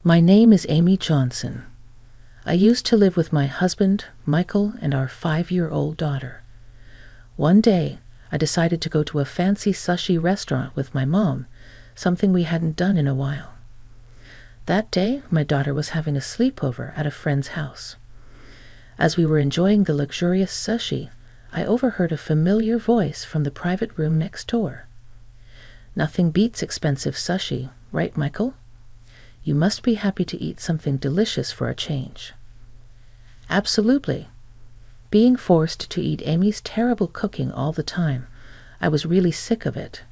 My name is Amy Johnson. I used to live with my husband, Michael, and our 5-year-old daughter. One day, I decided to go to a fancy sushi restaurant with my mom, something we hadn't done in a while. That day, my daughter was having a sleepover at a friend's house. As we were enjoying the luxurious sushi, I overheard a familiar voice from the private room next door. Nothing beats expensive sushi, right, Michael? You must be happy to eat something delicious for a change. Absolutely. Being forced to eat Amy's terrible cooking all the time, I was really sick of it.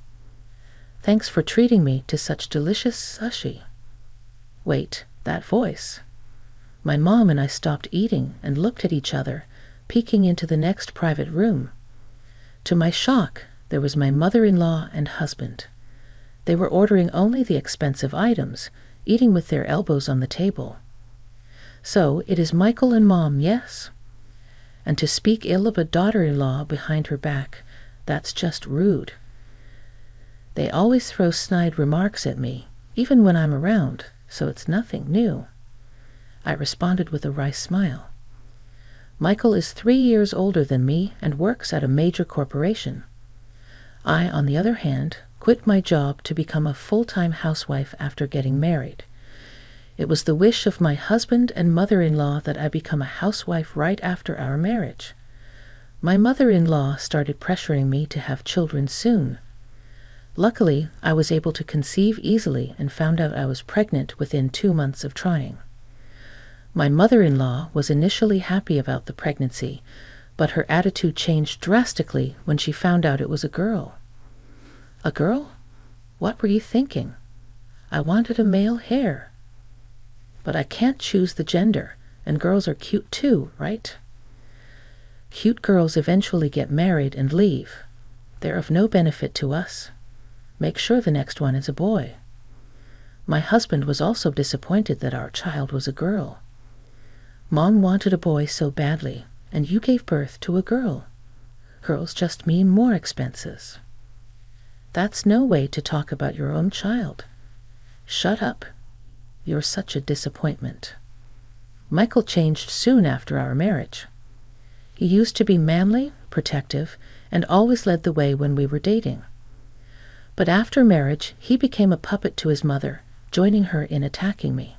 Thanks for treating me to such delicious sushi. Wait, that voice. My mom and I stopped eating and looked at each other, peeking into the next private room. To my shock, there was my mother-in-law and husband. They were ordering only the expensive items, eating with their elbows on the table. So it is Michael and Mom, yes? And to speak ill of a daughter-in-law behind her back, that's just rude. They always throw snide remarks at me, even when I'm around, so it's nothing new. I responded with a wry smile. Michael is 3 years older than me and works at a major corporation. I, on the other hand, quit my job to become a full-time housewife after getting married. It was the wish of my husband and mother-in-law that I become a housewife right after our marriage. My mother-in-law started pressuring me to have children soon. Luckily, I was able to conceive easily and found out I was pregnant within 2 months of trying. My mother-in-law was initially happy about the pregnancy, but her attitude changed drastically when she found out it was a girl. A girl? What were you thinking? I wanted a male hair. But I can't choose the gender, and girls are cute too, right? Cute girls eventually get married and leave. They're of no benefit to us. Make sure the next one is a boy. My husband was also disappointed that our child was a girl. Mom wanted a boy so badly, and you gave birth to a girl. Girls just mean more expenses. That's no way to talk about your own child. Shut up. You're such a disappointment. Michael changed soon after our marriage. He used to be manly, protective, and always led the way when we were dating. But after marriage, he became a puppet to his mother, joining her in attacking me.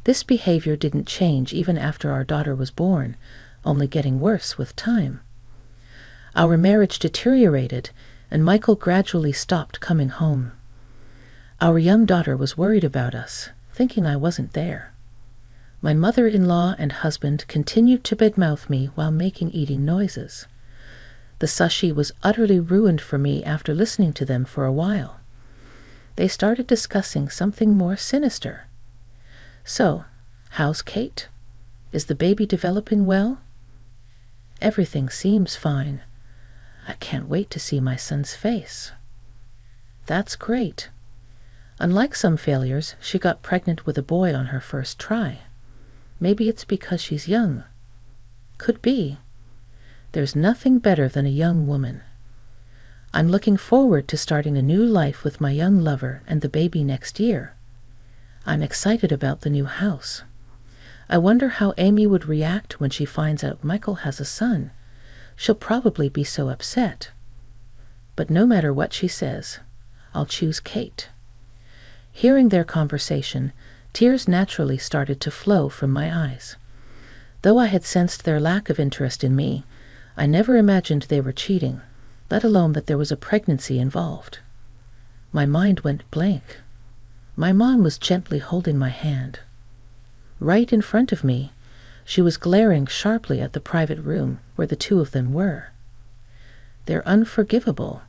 This behavior didn't change even after our daughter was born, only getting worse with time. Our marriage deteriorated, and Michael gradually stopped coming home. Our young daughter was worried about us, thinking I wasn't there. My mother-in-law and husband continued to badmouth me while making eating noises. The sushi was utterly ruined for me after listening to them for a while. They started discussing something more sinister. So, how's Kate? Is the baby developing well? Everything seems fine. I can't wait to see my son's face. That's great. Unlike some failures, she got pregnant with a boy on her first try. Maybe it's because she's young. Could be. There's nothing better than a young woman. I'm looking forward to starting a new life with my young lover and the baby next year. I'm excited about the new house. I wonder how Amy would react when she finds out Michael has a son. She'll probably be so upset. But no matter what she says, I'll choose Kate. Hearing their conversation, tears naturally started to flow from my eyes. Though I had sensed their lack of interest in me, I never imagined they were cheating, let alone that there was a pregnancy involved. My mind went blank. My mom was gently holding my hand. Right in front of me, she was glaring sharply at the private room where the two of them were. They're unforgivable.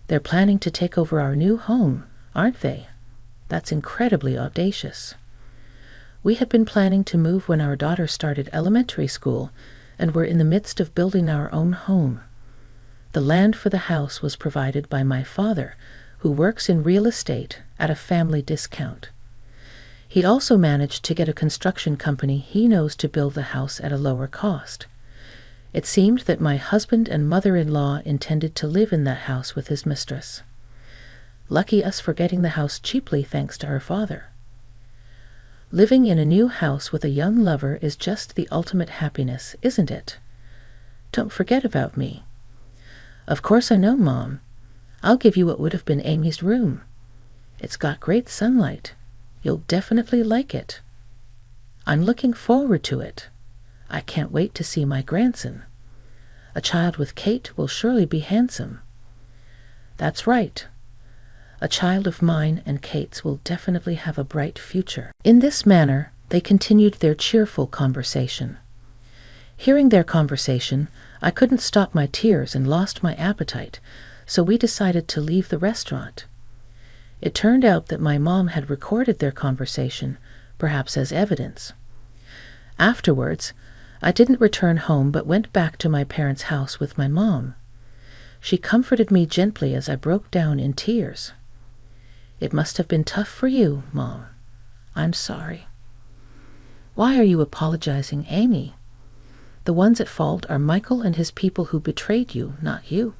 They're planning to take over our new home, aren't they? That's incredibly audacious. We had been planning to move when our daughter started elementary school, and were in the midst of building our own home. The land for the house was provided by my father, who works in real estate at a family discount. He'd also managed to get a construction company he knows to build the house at a lower cost. It seemed that my husband and mother-in-law intended to live in that house with his mistress. Lucky us for getting the house cheaply thanks to her father. Living in a new house with a young lover is just the ultimate happiness, isn't it? Don't forget about me." "Of course I know, Mom. I'll give you what would have been Amy's room. It's got great sunlight. You'll definitely like it." "I'm looking forward to it. I can't wait to see my grandson. A child with Kate will surely be handsome." "That's right. A child of mine and Kate's will definitely have a bright future." In this manner, they continued their cheerful conversation. Hearing their conversation, I couldn't stop my tears and lost my appetite, so we decided to leave the restaurant. It turned out that my mom had recorded their conversation, perhaps as evidence. Afterwards, I didn't return home but went back to my parents' house with my mom. She comforted me gently as I broke down in tears. "It must have been tough for you, Mom. I'm sorry." "Why are you apologizing, Amy? The ones at fault are Michael and his people who betrayed you, not you.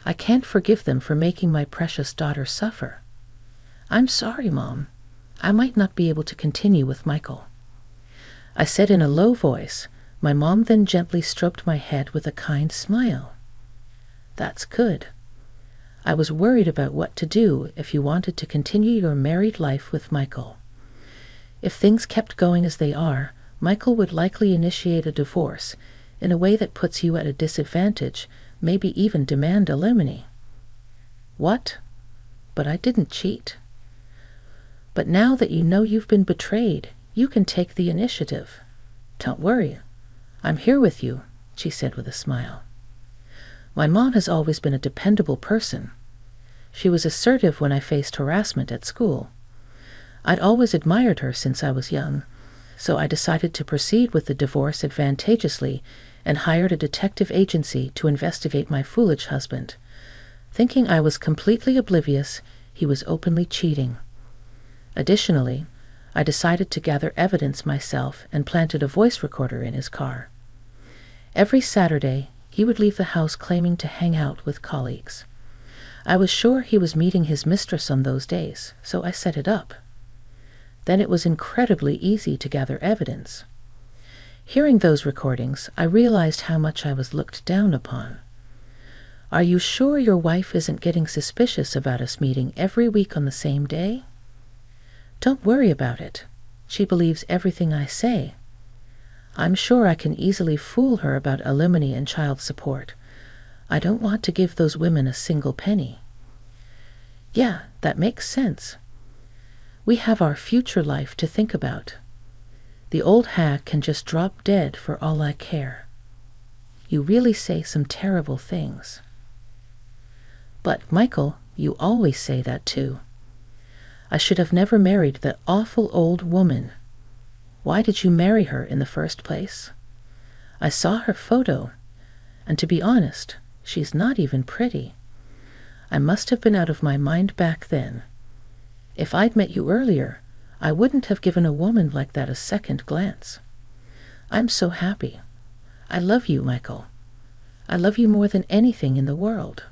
I can't forgive them for making my precious daughter suffer." "I'm sorry, Mom. I might not be able to continue with Michael," I said in a low voice. My mom then gently stroked my head with a kind smile. "That's good. I was worried about what to do if you wanted to continue your married life with Michael. If things kept going as they are, Michael would likely initiate a divorce in a way that puts you at a disadvantage, maybe even demand alimony." "What? But I didn't cheat." "But now that you know you've been betrayed, you can take the initiative. Don't worry. I'm here with you," she said with a smile. My mom has always been a dependable person. She was assertive when I faced harassment at school. I'd always admired her since I was young, so I decided to proceed with the divorce advantageously and hired a detective agency to investigate my foolish husband. Thinking I was completely oblivious, he was openly cheating. Additionally, I decided to gather evidence myself and planted a voice recorder in his car. Every Saturday, he would leave the house claiming to hang out with colleagues. I was sure he was meeting his mistress on those days, so I set it up. Then it was incredibly easy to gather evidence. Hearing those recordings, I realized how much I was looked down upon. "Are you sure your wife isn't getting suspicious about us meeting every week on the same day?" "Don't worry about it. She believes everything I say. I'm sure I can easily fool her about alimony and child support. I don't want to give those women a single penny." "Yeah, that makes sense. We have our future life to think about. The old hag can just drop dead for all I care. You really say some terrible things." "But, Michael, you always say that too. I should have never married that awful old woman. Why did you marry her in the first place? I saw her photo, and to be honest, she's not even pretty. I must have been out of my mind back then. If I'd met you earlier, I wouldn't have given a woman like that a second glance. I'm so happy. I love you, Michael. I love you more than anything in the world."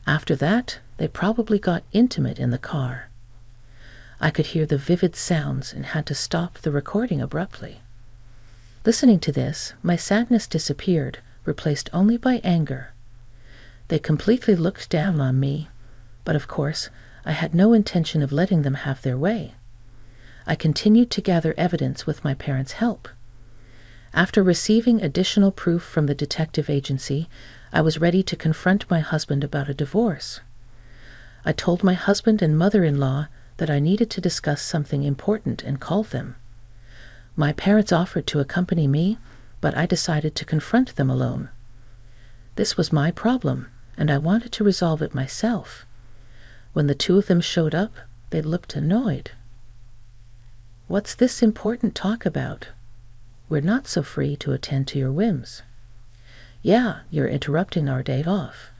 After that, they probably got intimate in the car. I could hear the vivid sounds and had to stop the recording abruptly. Listening to this, my sadness disappeared, replaced only by anger. They completely looked down on me, but of course, I had no intention of letting them have their way. I continued to gather evidence with my parents' help. After receiving additional proof from the detective agency, I was ready to confront my husband about a divorce. I told my husband and mother-in-law that I needed to discuss something important and called them. My parents offered to accompany me, but I decided to confront them alone. This was my problem, and I wanted to resolve it myself. When the two of them showed up, they looked annoyed. "What's this important talk about? We're not so free to attend to your whims." "Yeah, you're interrupting our day off.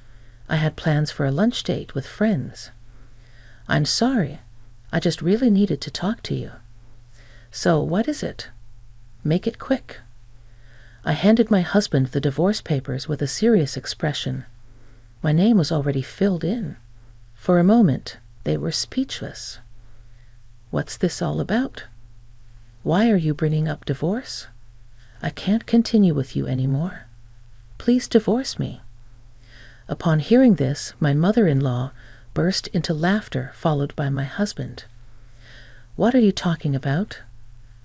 I had plans for a lunch date with friends." "I'm sorry. I just really needed to talk to you." "So what is it? Make it quick." I handed my husband the divorce papers with a serious expression. My name was already filled in. For a moment, they were speechless. "What's this all about?" Why are you bringing up divorce? I can't continue with you anymore. Please divorce me." Upon hearing this, my mother-in-law burst into laughter, followed by my husband. "What are you talking about?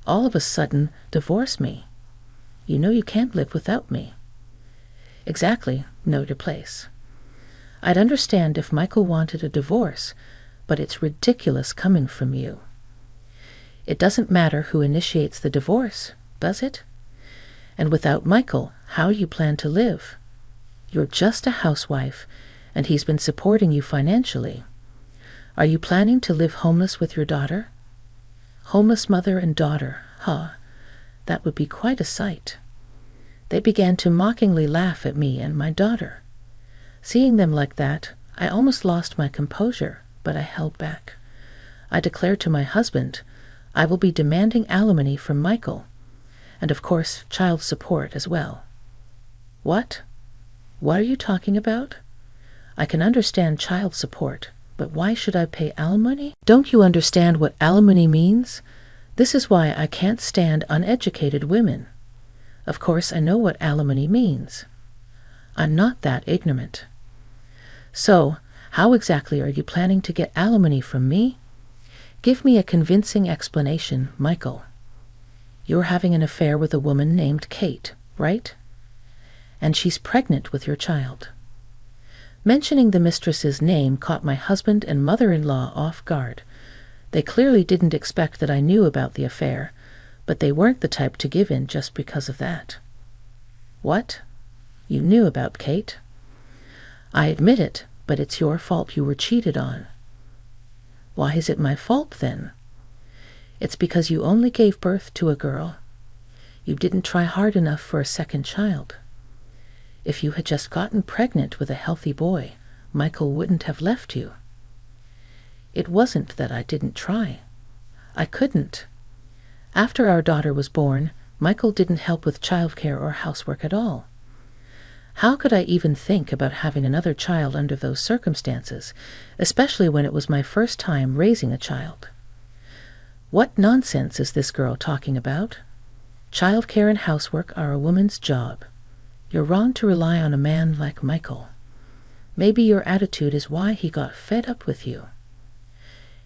All of a sudden, divorce me. You know you can't live without me." "Exactly, know your place. I'd understand if Michael wanted a divorce, but it's ridiculous coming from you. It doesn't matter who initiates the divorce, does it? And without Michael, how do you plan to live? You're just a housewife, and he's been supporting you financially. Are you planning to live homeless with your daughter? Homeless mother and daughter, huh? That would be quite a sight." They began to mockingly laugh at me and my daughter. Seeing them like that, I almost lost my composure, but I held back. I declared to my husband, I will be demanding alimony from Michael, and of course child support as well. "What? What are you talking about? I can understand child support, but why should I pay alimony? Don't you understand what alimony means? This is why I can't stand uneducated women. Of course I know what alimony means. I'm not that ignorant. So, how exactly are you planning to get alimony from me? Give me a convincing explanation, Michael. You're having an affair with a woman named Kate, right? And she's pregnant with your child." Mentioning the mistress's name caught my husband and mother-in-law off guard. They clearly didn't expect that I knew about the affair, but they weren't the type to give in just because of that. "What? You knew about Kate?" "I admit it, but it's your fault you were cheated on." "Why is it my fault, then?" "It's because you only gave birth to a girl. You didn't try hard enough for a second child. If you had just gotten pregnant with a healthy boy, Michael wouldn't have left you." "It wasn't that I didn't try. I couldn't. After our daughter was born, Michael didn't help with childcare or housework at all. How could I even think about having another child under those circumstances, especially when it was my first time raising a child? What nonsense is this girl talking about? Childcare and housework are a woman's job. You're wrong to rely on a man like Michael. Maybe your attitude is why he got fed up with you."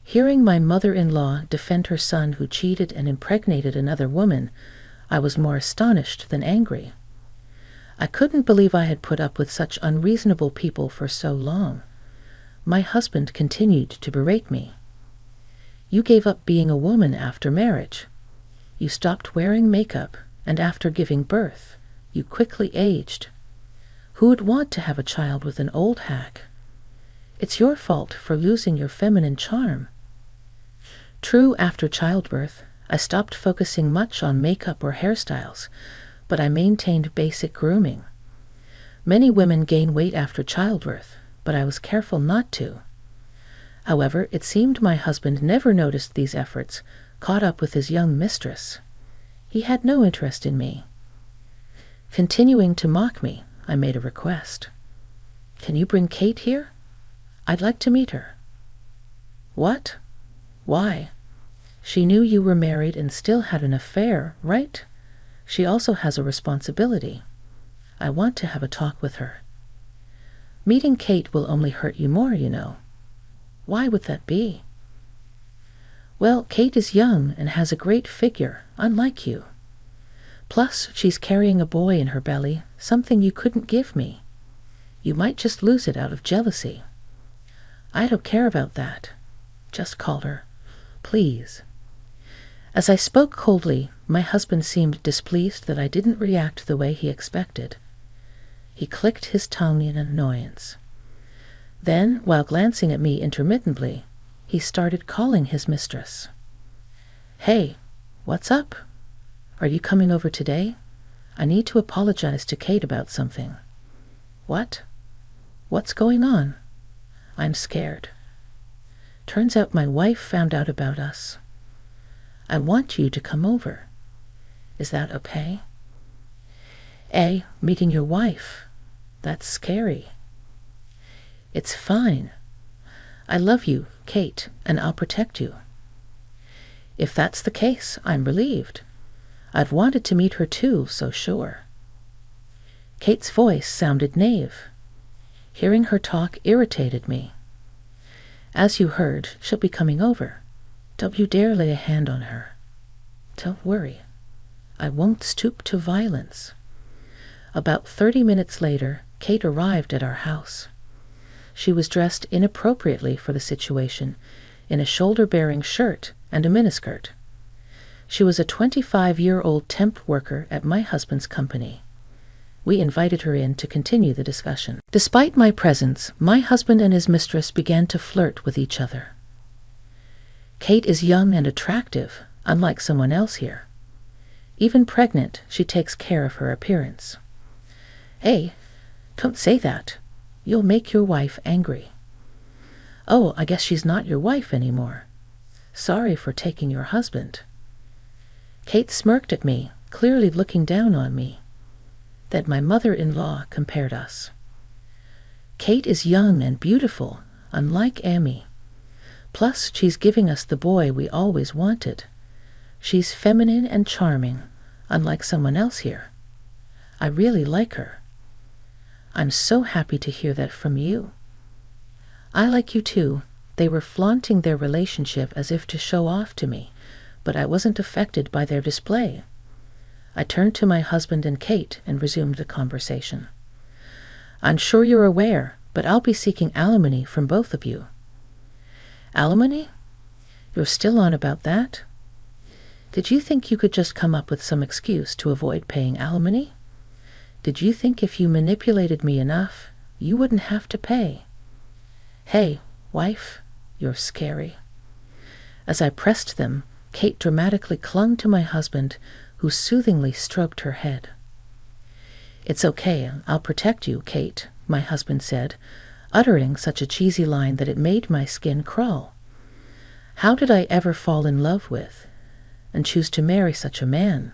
Hearing my mother-in-law defend her son who cheated and impregnated another woman, I was more astonished than angry. I couldn't believe I had put up with such unreasonable people for so long. My husband continued to berate me. "You gave up being a woman after marriage. You stopped wearing makeup, and after giving birth, you quickly aged. Who would want to have a child with an old hack? It's your fault for losing your feminine charm." True, after childbirth, I stopped focusing much on makeup or hairstyles, but I maintained basic grooming. Many women gain weight after childbirth, but I was careful not to. However, it seemed my husband never noticed these efforts, caught up with his young mistress. He had no interest in me. Continuing to mock me, I made a request. "Can you bring Kate here? I'd like to meet her." "What? Why? She knew you were married and still had an affair, right? She also has a responsibility. I want to have a talk with her." "Meeting Kate will only hurt you more, you know." "Why would that be?" "Well, Kate is young and has a great figure, unlike you. Plus, she's carrying a boy in her belly, something you couldn't give me. You might just lose it out of jealousy." "I don't care about that. Just call her, please." As I spoke coldly, my husband seemed displeased that I didn't react the way he expected. He clicked his tongue in annoyance. Then, while glancing at me intermittently, he started calling his mistress. "Hey, what's up? Are you coming over today? I need to apologize to Kate about something." "What? What's going on?" "I'm scared. Turns out my wife found out about us. I want you to come over. Is that okay?" Meeting your wife. That's scary." "It's fine. I love you, Kate, and I'll protect you." If that's the case, I'm relieved. I'd wanted to meet her too, so sure. Kate's voice sounded naive. Hearing her talk irritated me. As you heard, she'll be coming over. Don't you dare lay a hand on her. Don't worry. I won't stoop to violence. About 30 minutes later, Kate arrived at our house. She was dressed inappropriately for the situation, in a shoulder-bearing shirt and a miniskirt. She was a 25-year-old temp worker at my husband's company. We invited her in to continue the discussion. Despite my presence, my husband and his mistress began to flirt with each other. Kate is young and attractive, unlike someone else here. Even pregnant, she takes care of her appearance. Hey, don't say that. You'll make your wife angry. Oh, I guess she's not your wife anymore. Sorry for taking your husband. Kate smirked at me, clearly looking down on me. That my mother-in-law compared us. Kate is young and beautiful, unlike Amy. Plus, she's giving us the boy we always wanted. She's feminine and charming, unlike someone else here. I really like her. I'm so happy to hear that from you. I like you too. They were flaunting their relationship as if to show off to me, but I wasn't affected by their display. I turned to my husband and Kate and resumed the conversation. I'm sure you're aware, but I'll be seeking alimony from both of you. Alimony? You're still on about that? Did you think you could just come up with some excuse to avoid paying alimony? Did you think if you manipulated me enough, you wouldn't have to pay? Hey, wife, you're scary. As I pressed them, Kate dramatically clung to my husband, who soothingly stroked her head. It's okay, I'll protect you, Kate, my husband said, uttering such a cheesy line that it made my skin crawl. How did I ever fall in love with and choose to marry such a man?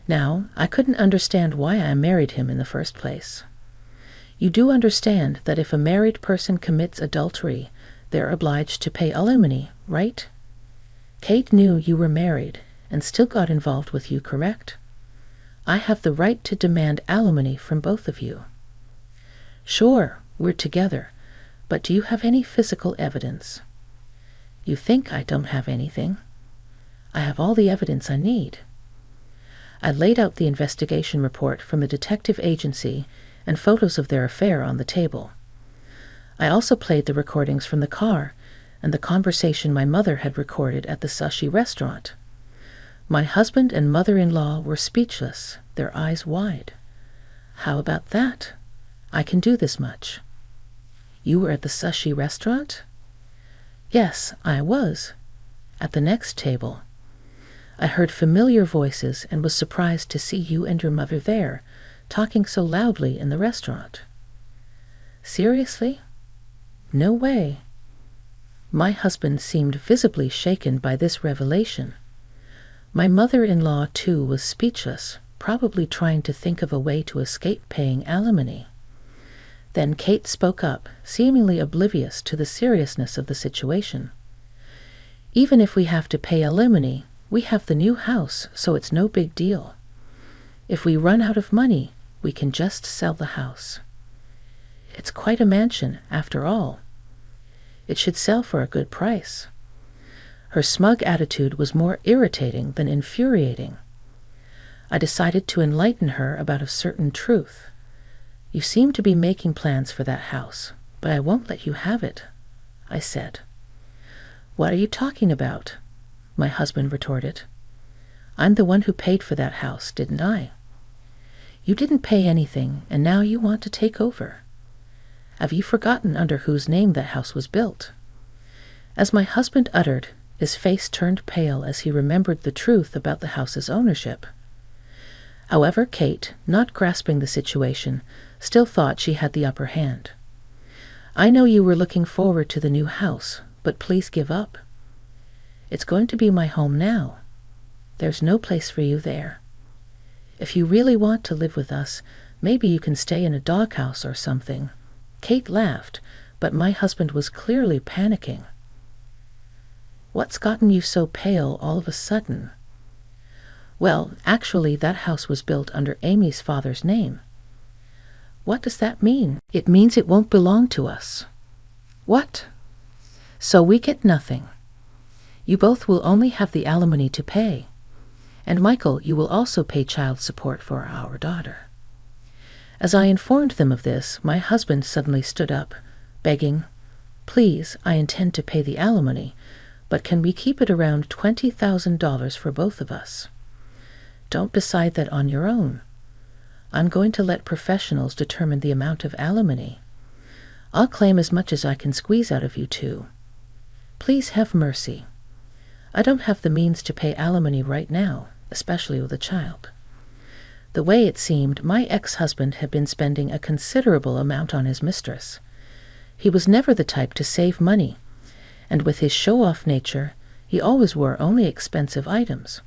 Now, I couldn't understand why I married him in the first place. You do understand that if a married person commits adultery, they're obliged to pay alimony, right? Kate knew you were married and still got involved with you, correct? I have the right to demand alimony from both of you. Sure, we're together, but do you have any physical evidence? You think I don't have anything. I have all the evidence I need. I laid out the investigation report from the detective agency and photos of their affair on the table. I also played the recordings from the car and the conversation my mother had recorded at the sushi restaurant. My husband and mother-in-law were speechless, their eyes wide. How about that? I can do this much. You were at the sushi restaurant? Yes, I was. At the next table. I heard familiar voices and was surprised to see you and your mother there, talking so loudly in the restaurant. Seriously? No way. My husband seemed visibly shaken by this revelation. My mother-in-law, too, was speechless, probably trying to think of a way to escape paying alimony. Then Kate spoke up, seemingly oblivious to the seriousness of the situation. Even if we have to pay alimony, we have the new house, so it's no big deal. If we run out of money, we can just sell the house. It's quite a mansion, after all. It should sell for a good price. Her smug attitude was more irritating than infuriating. I decided to enlighten her about a certain truth. You seem to be making plans for that house, but I won't let you have it, I said. What are you talking about? My husband retorted. I'm the one who paid for that house, didn't I? You didn't pay anything, and now you want to take over. Have you forgotten under whose name that house was built? As my husband uttered, his face turned pale as he remembered the truth about the house's ownership. However, Kate, not grasping the situation, still thought she had the upper hand. I know you were looking forward to the new house, but please give up. It's going to be my home now. There's no place for you there. If you really want to live with us, maybe you can stay in a doghouse or something. Kate laughed, but my husband was clearly panicking. What's gotten you so pale all of a sudden? Well, actually, that house was built under Amy's father's name. What does that mean? It means it won't belong to us. What? So we get nothing. You both will only have the alimony to pay. And Michael, you will also pay child support for our daughter. As I informed them of this, my husband suddenly stood up, begging, "Please, I intend to pay the alimony, but can we keep it around $20,000 for both of us? Don't decide that on your own. I'm going to let professionals determine the amount of alimony. I'll claim as much as I can squeeze out of you two. Please have mercy. I don't have the means to pay alimony right now, especially with a child." The way it seemed, my ex-husband had been spending a considerable amount on his mistress. He was never the type to save money, and with his show-off nature, he always wore only expensive items.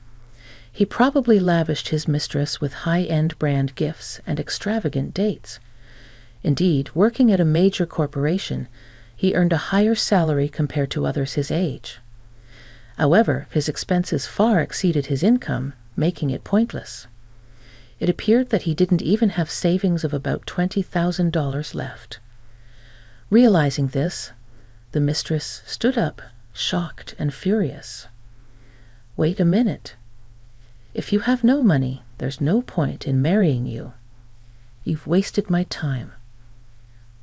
He probably lavished his mistress with high-end brand gifts and extravagant dates. Indeed, working at a major corporation, he earned a higher salary compared to others his age. However, his expenses far exceeded his income, making it pointless. It appeared that he didn't even have savings of about $20,000 left. Realizing this, the mistress stood up, shocked and furious. "Wait a minute. If you have no money, there's no point in marrying you. You've wasted my time."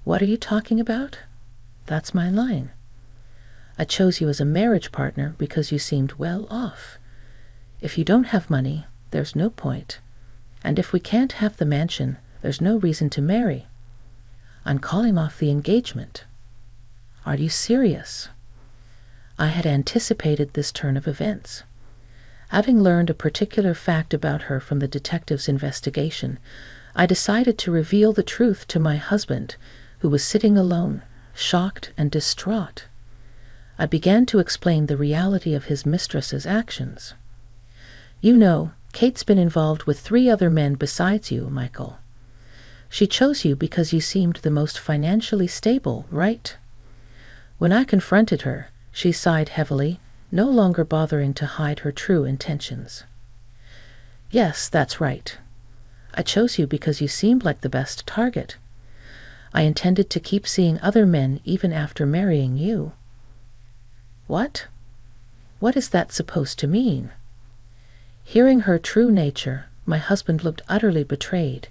"What are you talking about? That's my line. I chose you as a marriage partner because you seemed well off. If you don't have money, there's no point. And if we can't have the mansion, there's no reason to marry. I'm calling off the engagement." "Are you serious?" I had anticipated this turn of events. Having learned a particular fact about her from the detective's investigation, I decided to reveal the truth to my husband, who was sitting alone, shocked and distraught. I began to explain the reality of his mistress's actions. "You know, Kate's been involved with 3 other men besides you, Michael. She chose you because you seemed the most financially stable, right?" When I confronted her, she sighed heavily, no longer bothering to hide her true intentions. "Yes, that's right. I chose you because you seemed like the best target. I intended to keep seeing other men even after marrying you." "What? What is that supposed to mean?" Hearing her true nature, my husband looked utterly betrayed,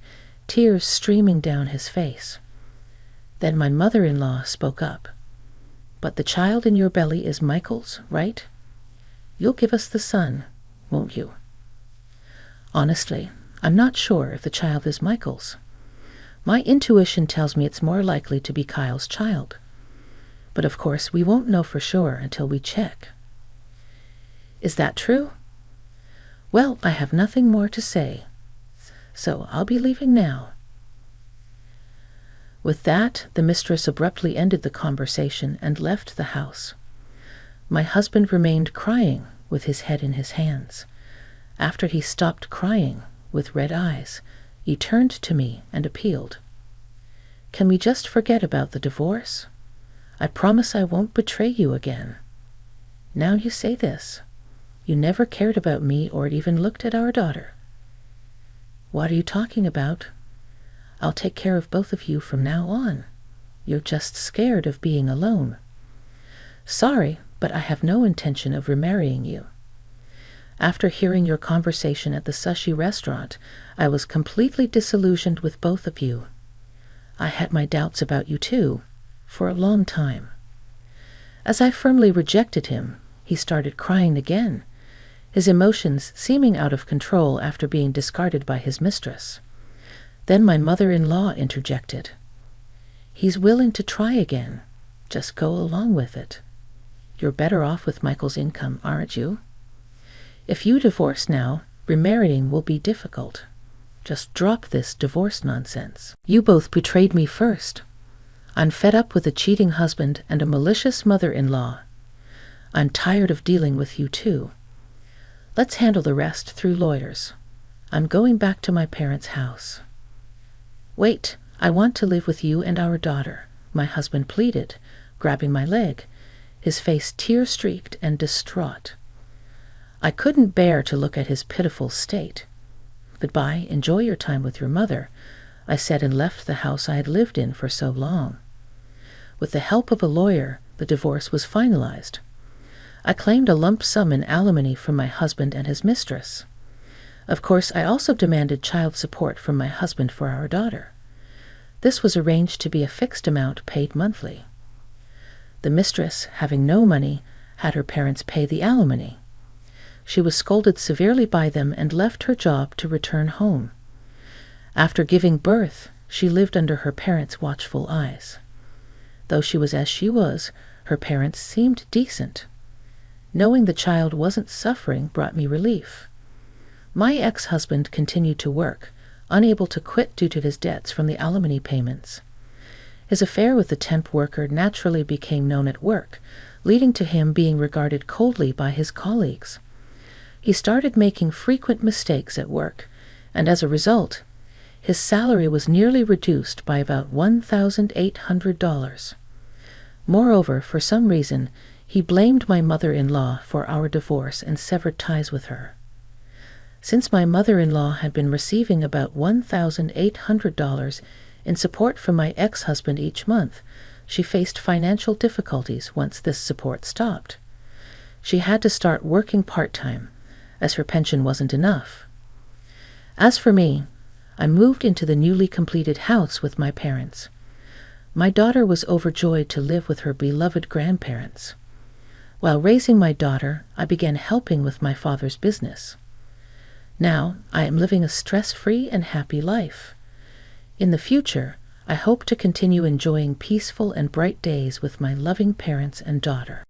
tears streaming down his face. Then my mother-in-law spoke up. "But the child in your belly is Michael's, right? You'll give us the son, won't you?" "Honestly, I'm not sure if the child is Michael's. My intuition tells me it's more likely to be Kyle's child. But of course, we won't know for sure until we check." "Is that true? Well, I have nothing more to say, so I'll be leaving now." With that, the mistress abruptly ended the conversation and left the house. My husband remained crying with his head in his hands. After he stopped crying, with red eyes, he turned to me and appealed. "Can we just forget about the divorce? I promise I won't betray you again. Now you say this. You never cared about me or even looked at our daughter." "What are you talking about? I'll take care of both of you from now on. You're just scared of being alone." "Sorry, but I have no intention of remarrying you. After hearing your conversation at the sushi restaurant, I was completely disillusioned with both of you. I had my doubts about you too, for a long time." As I firmly rejected him, he started crying again, his emotions seeming out of control after being discarded by his mistress. Then my mother-in-law interjected. "He's willing to try again. Just go along with it. You're better off with Michael's income, aren't you? If you divorce now, remarrying will be difficult. Just drop this divorce nonsense. You both betrayed me first. I'm fed up with a cheating husband and a malicious mother-in-law. I'm tired of dealing with you too. Let's handle the rest through lawyers. I'm going back to my parents' house." "Wait, I want to live with you and our daughter," my husband pleaded, grabbing my leg. his face tear-streaked and distraught. I couldn't bear to look at his pitiful state. "Goodbye, enjoy your time with your mother," I said, and left the house I had lived in for so long. With the help of a lawyer, the divorce was finalized. I claimed a lump sum in alimony from my husband and his mistress. Of course, I also demanded child support from my husband for our daughter. This was arranged to be a fixed amount paid monthly. The mistress, having no money, had her parents pay the alimony. She was scolded severely by them and left her job to return home. After giving birth, she lived under her parents' watchful eyes. Though she was as she was, her parents seemed decent. Knowing the child wasn't suffering brought me relief. My ex-husband continued to work, unable to quit due to his debts from the alimony payments. His affair with the temp worker naturally became known at work, leading to him being regarded coldly by his colleagues. He started making frequent mistakes at work, and as a result, his salary was nearly reduced by about $1,800. Moreover, for some reason, he blamed my mother-in-law for our divorce and severed ties with her. Since my mother-in-law had been receiving about $1,800 in support from my ex-husband each month, she faced financial difficulties once this support stopped. She had to start working part-time, as her pension wasn't enough. As for me, I moved into the newly completed house with my parents. My daughter was overjoyed to live with her beloved grandparents. While raising my daughter, I began helping with my father's business. Now, I am living a stress-free and happy life. In the future, I hope to continue enjoying peaceful and bright days with my loving parents and daughter.